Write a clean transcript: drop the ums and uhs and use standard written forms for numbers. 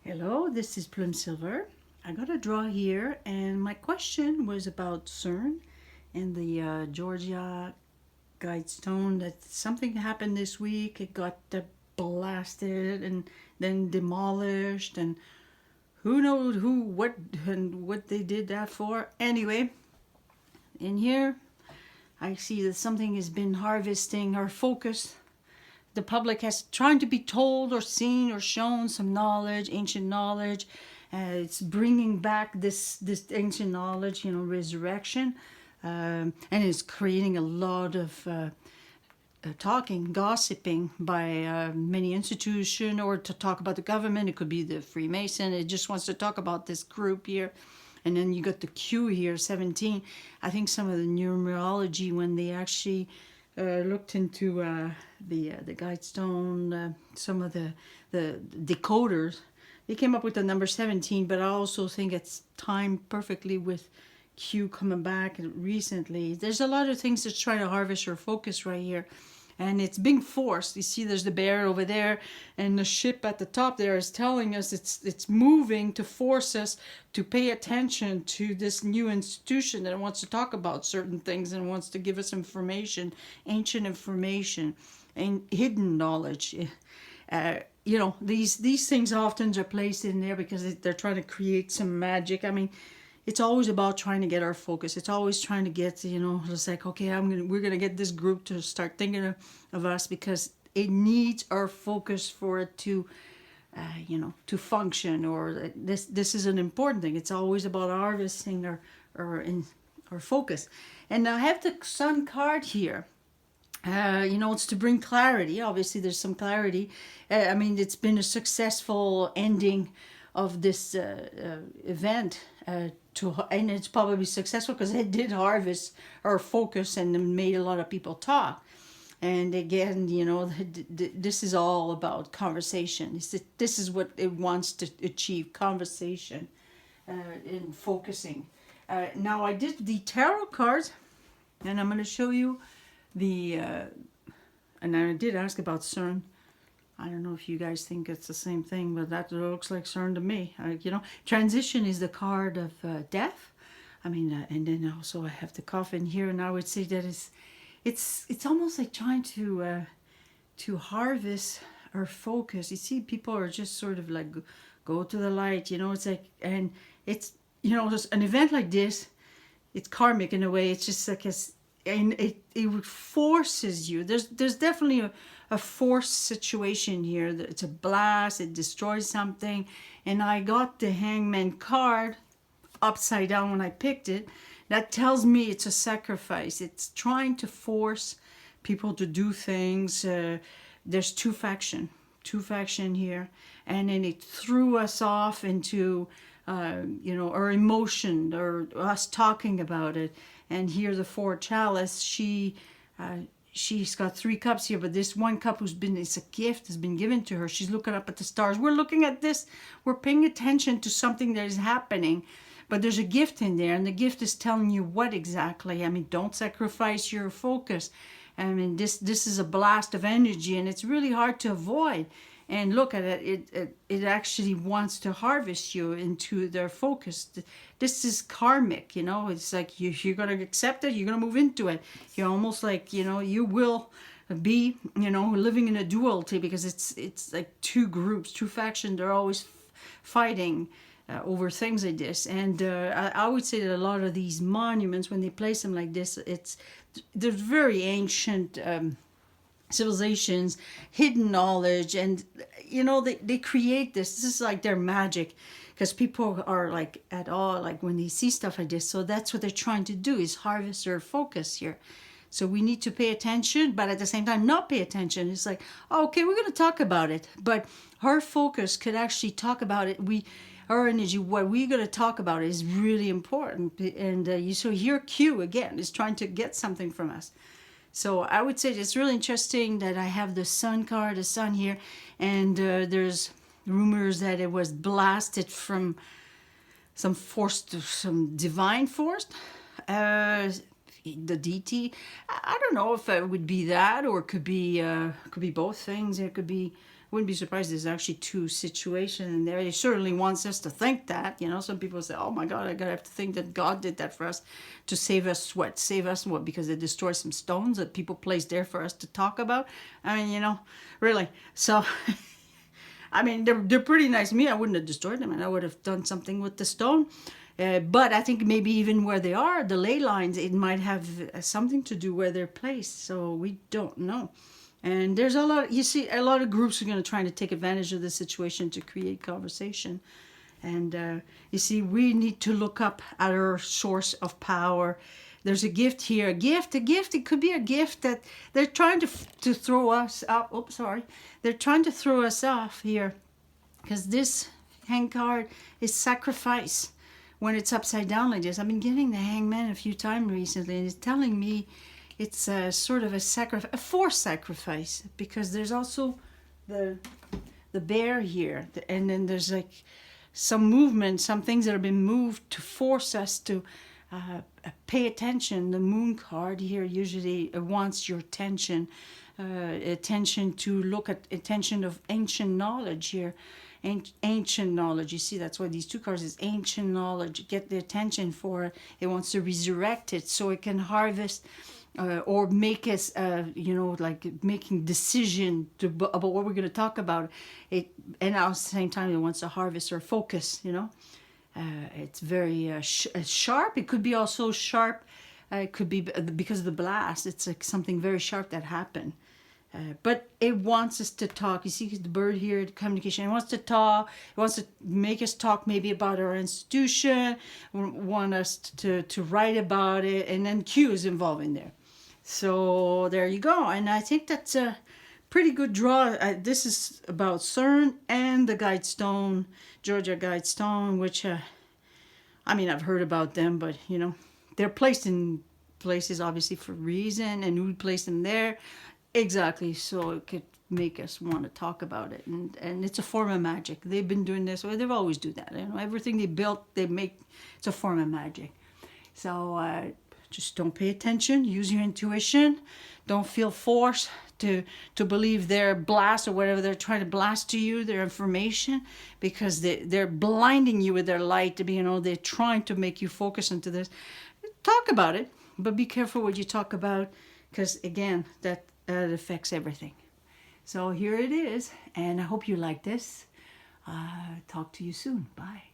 Hello, this is Plum Silver. I got a draw here, and my question was about Cern and the Georgia guidestone. That something happened this week. It got blasted and then demolished, and who knows what they did that for. Anyway, in here I see that something has been harvesting our focus. The public has trying to be told or seen or shown some knowledge, ancient knowledge. It's bringing back this ancient knowledge, resurrection, and it's creating a lot of talking, gossiping by many institutions, or to talk about the government. It could be the Freemason. It just wants to talk about this group here. And then you got the Q here, 17. I think some of the numerology, when they actually looked into the guidestone, some of the decoders, they came up with the number 17. But I also think it's timed perfectly with Q coming back recently. There's a lot of things that's trying to harvest your focus right here. And it's being forced. You see there's the bear over there, and the ship at the top there is telling us it's moving to force us to pay attention to this new institution that wants to talk about certain things and wants to give us information, ancient information, and hidden knowledge. These things often are placed in there because they're trying to create some magic. I mean, it's always about trying to get our focus. It's always trying to get, it's like, okay, we're gonna get this group to start thinking of us, because it needs our focus for it to, to function. Or this is an important thing. It's always about harvesting our focus. And I have the Sun card here. It's to bring clarity. Obviously, there's some clarity. It's been a successful ending of this event, and it's probably successful because it did harvest our focus and made a lot of people talk. And again, this is all about conversation. This is what it wants to achieve: conversation in focusing. Now, I did the tarot cards, and I'm going to show you the. And I did ask about Cern. I don't know if you guys think it's the same thing, but that looks like Cern to me. Transition is the card of death. And then also I have the coffin here, and I would say that it's almost like trying to harvest our focus. You see, people are just sort of like go to the light. It's like, and it's just an event like this. It's karmic in a way. It's just like and it forces you. There's definitely a forced situation here. It's a blast. It destroys something. And I got the Hangman card upside down when I picked it. That tells me it's a sacrifice. It's trying to force people to do things. There's two faction here, and then it threw us off into our emotion, or us talking about it. And here the four chalice, she's got three cups here, but this one cup it's a gift, has been given to her. She's looking up at the stars. We're looking at this. We're paying attention to something that is happening, but there's a gift in there, and the gift is telling you what exactly. Don't sacrifice your focus. This is a blast of energy, and it's really hard to avoid. And look at it. It actually wants to harvest you into their focus. This is karmic, It's like you're going to accept it. You're going to move into it. You're almost like, you will be, living in a duality, because it's like two groups, two factions. They're always fighting over things like this. And I would say that a lot of these monuments, when they place them like this, they're very ancient civilizations, hidden knowledge, and they create this is like their magic, because people are like at all, like when they see stuff like this. So that's what they're trying to do, is harvest their focus here. So we need to pay attention, but at the same time not pay attention. It's like, oh, okay, we're going to talk about it, but our focus could actually talk about it. Our energy, what we're going to talk about is really important. And so here Q again is trying to get something from us. So I would say it's really interesting that I have the Sun card, the Sun here, and there's rumors that it was blasted from some divine force. The DT. I don't know if it would be that, or it could be both things. It could be wouldn't be surprised there's actually two situations in there. He certainly wants us to think that, you know. Some people say, oh my God, I gotta have to think that God did that for us to save us what? Save us what? Because they destroyed some stones that people placed there for us to talk about. I mean, you know, really. So, I mean, they're pretty nice. Me, I wouldn't have destroyed them, and I would have done something with the stone. But I think maybe even where they are, the ley lines, it might have something to do where they're placed. So we don't know. And there's a lot, you see, a lot of groups are going to try to take advantage of the situation to create conversation. And you see, we need to look up at our source of power. There's a gift here, a gift. It could be a gift that they're trying to throw us up. Oops, sorry. They're trying to throw us off here, because this hang card is sacrifice when it's upside down like this. I've been getting the hangman a few times recently, and it's telling me it's a sort of a sacrifice, a forced sacrifice, because there's also the bear here, and then there's like some movement, some things that have been moved to force us to pay attention. The moon card here usually wants your attention, attention to look at attention of ancient knowledge here. Ancient knowledge, you see, that's why these two cards is ancient knowledge. Get the attention for it. It wants to resurrect it so it can harvest or make us, you know, like making decision about what we're going to talk about. It, and at the same time, it wants to harvest or focus, you know. It's very sharp. It could be also sharp. It could be because of the blast. It's like something very sharp that happened. But it wants us to talk. You see the bird here, the communication. It wants to talk. It wants to make us talk maybe about our institution. Want us to write about it. And then Q is involved in there. So there you go. And I think that's a pretty good draw. This is about Cern and the guidestone, Georgia guidestone, which, I mean, I've heard about them, but, you know, they're placed in places obviously for a reason, and who placed them there. Exactly, so it could make us want to talk about it, and it's a form of magic. They've been doing this, or they've always do that. You know, everything they built, they make. It's a form of magic. So just don't pay attention. Use your intuition. Don't feel forced to believe their blast or whatever they're trying to blast to you, their information, because they're blinding you with their light. You know, they're trying to make you focus into this. Talk about it, but be careful what you talk about, because again, that affects everything. So here it is, and I hope you like this. Talk to you soon. Bye.